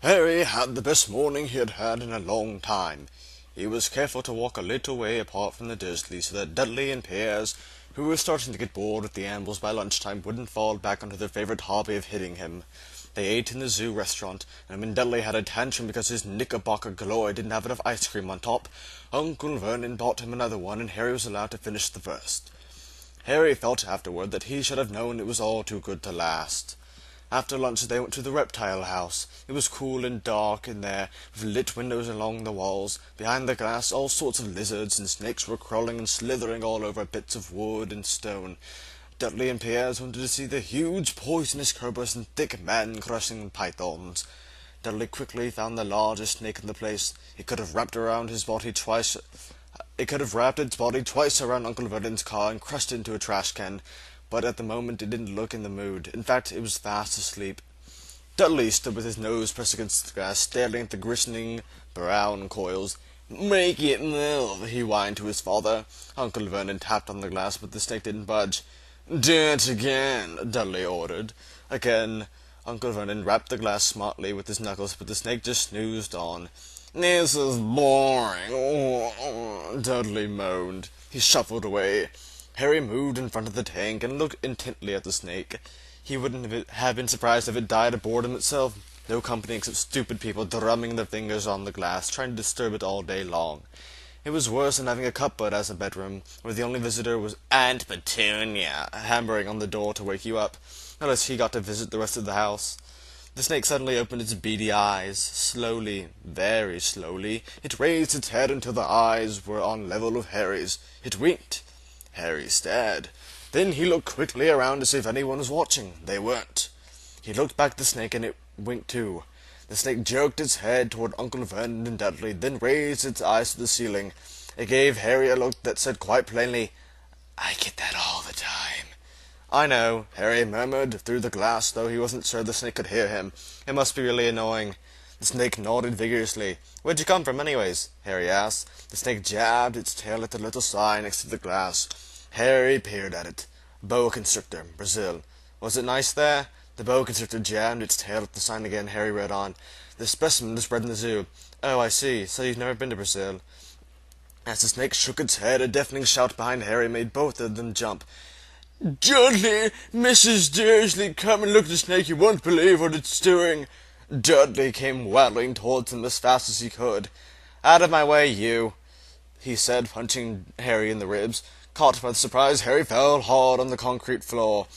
Harry had the best morning he had had in a long time. He was careful to walk a little way apart from the Dursleys so that Dudley and Piers, who were starting to get bored with the ambles by lunchtime, wouldn't fall back onto their favourite hobby of hitting him. They ate in the zoo restaurant, and when Dudley had a tantrum because his Knickerbocker Glory didn't have enough ice cream on top, Uncle Vernon bought him another one, and Harry was allowed to finish the first. Harry felt afterward that he should have known it was all too good to last. After lunch they went to the reptile house. It was cool and dark in there, with lit windows along the walls. Behind the glass all sorts of lizards and snakes were crawling and slithering all over bits of wood and stone. Dudley and Piers wanted to see the huge poisonous cobras and thick man-crushing pythons. Dudley quickly found the largest snake in the place. It could have wrapped its body twice around Uncle Vernon's car and crushed it into a trash can, but at the moment it didn't look in the mood. In fact, it was fast asleep. Dudley stood with his nose pressed against the glass, staring at the glistening brown coils. "Make it move," he whined to his father. Uncle Vernon tapped on the glass, but the snake didn't budge. "Do it again," Dudley ordered. Again, Uncle Vernon rapped the glass smartly with his knuckles, but the snake just snoozed on. "This is boring," Dudley moaned. He shuffled away. Harry moved in front of the tank and looked intently at the snake. He wouldn't have been surprised if it died of boredom itself. No company except stupid people drumming their fingers on the glass, trying to disturb it all day long. It was worse than having a cupboard as a bedroom, where the only visitor was Aunt Petunia, hammering on the door to wake you up, unless he got to visit the rest of the house. The snake suddenly opened its beady eyes. Slowly, very slowly, it raised its head until the eyes were on level with Harry's. It winked. Harry stared. Then he looked quickly around to see if anyone was watching. They weren't. He looked back at the snake, and it winked too. The snake jerked its head toward Uncle Vernon and Dudley, then raised its eyes to the ceiling. It gave Harry a look that said quite plainly, "I get that all the time." "I know," Harry murmured through the glass, though he wasn't sure the snake could hear him. It must be really annoying. The snake nodded vigorously. "Where'd you come from, anyways?" Harry asked. The snake jabbed its tail at the little sign next to the glass. Harry peered at it. Boa constrictor, Brazil. Was it nice there? The boa constrictor jammed its tail at the sign again. Harry read on. "The specimen is bred in the zoo." "Oh, I see. So you've never been to Brazil." As the snake shook its head, a deafening shout behind Harry made both of them jump. "Dudley! Mrs. Dursley, come and look at the snake. You won't believe what it's doing." Dudley came waddling towards them as fast as he could. "Out of my way, you," he said, punching Harry in the ribs. Caught by the surprise, Harry fell hard on the concrete floor.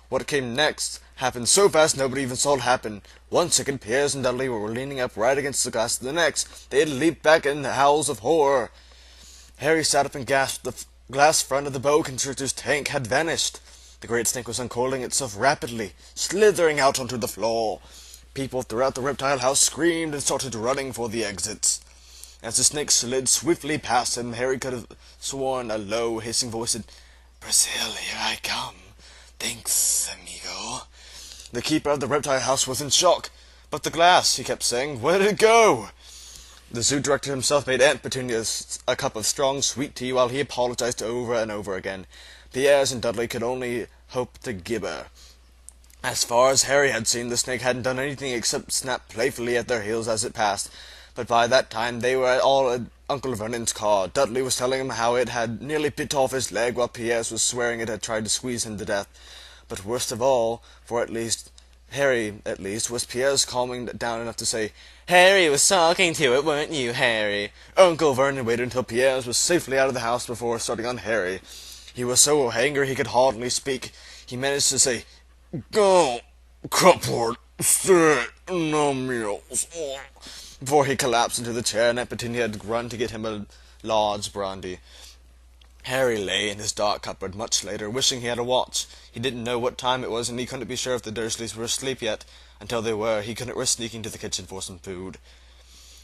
What came next happened so fast nobody even saw it happen. 1 second, Piers and Dudley were leaning up right against the glass. The next, they had leaped back in howls of horror. Harry sat up and gasped. The glass front of the boa constrictor's tank had vanished. The great snake was uncoiling itself rapidly, slithering out onto the floor. People throughout the reptile house screamed and started running for the exits. As the snake slid swiftly past him, Harry could have sworn a low, hissing voice said, "Brazil, here I come. Thanks, amigo." The keeper of the reptile house was in shock. "But the glass," he kept saying, "where did it go?" The zoo director himself made Aunt Petunia a cup of strong, sweet tea while he apologized over and over again. Piers and Dudley could only hope to gibber. As far as Harry had seen, the snake hadn't done anything except snap playfully at their heels as it passed. But by that time they were all at Uncle Vernon's car. Dudley was telling him how it had nearly bit off his leg, while Piers was swearing it had tried to squeeze him to death. But worst of all, for Harry at least, was Piers calming down enough to say, "Harry was talking to it, weren't you, Harry?" Uncle Vernon waited until Piers was safely out of the house before starting on Harry. He was so angry he could hardly speak. He managed to say, "Go, cupboard, stay, no meals," before he collapsed into the chair and Aunt Petunia had run to get him a large brandy. Harry lay in his dark cupboard much later, wishing he had a watch. He didn't know what time it was, and he couldn't be sure if the Dursleys were asleep yet. Until they were, he couldn't risk sneaking to the kitchen for some food.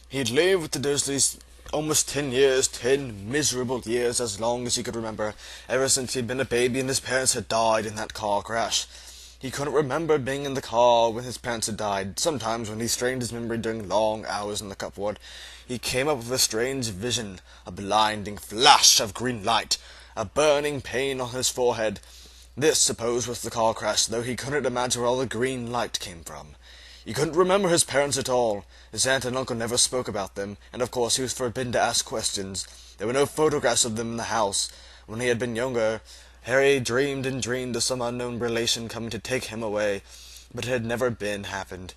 He'd lived with the Dursleys almost 10 years, 10 miserable years, as long as he could remember, ever since he'd been a baby and his parents had died in that car crash. He couldn't remember being in the car when his parents had died. Sometimes, when he strained his memory during long hours in the cupboard, he came up with a strange vision, a blinding flash of green light, a burning pain on his forehead. This, suppose, was the car crash, though he couldn't imagine where all the green light came from. He couldn't remember his parents at all. His aunt and uncle never spoke about them, and of course he was forbidden to ask questions. There were no photographs of them in the house. When he had been younger, Harry dreamed and dreamed of some unknown relation coming to take him away, but it had never happened.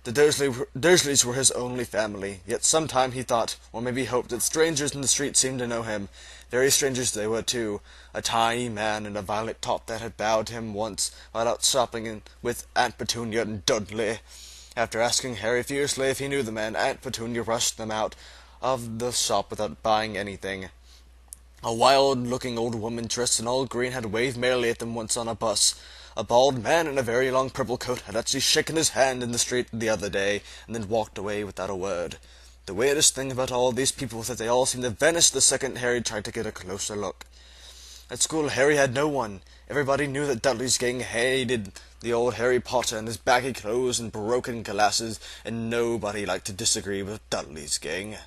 The Dursleys were his only family, yet sometime he thought, or maybe hoped, that strangers in the street seemed to know him. Very strangers they were, too. A tiny man in a violet top that had bowed to him once while out shopping with Aunt Petunia and Dudley. After asking Harry fiercely if he knew the man, Aunt Petunia rushed them out of the shop without buying anything. A wild-looking old woman dressed in all green had waved merrily at them once on a bus. A bald man in a very long purple coat had actually shaken his hand in the street the other day, and then walked away without a word. The weirdest thing about all these people was that they all seemed to vanish the second Harry tried to get a closer look. At school, Harry had no one. Everybody knew that Dudley's gang hated the old Harry Potter and his baggy clothes and broken glasses, and nobody liked to disagree with Dudley's gang.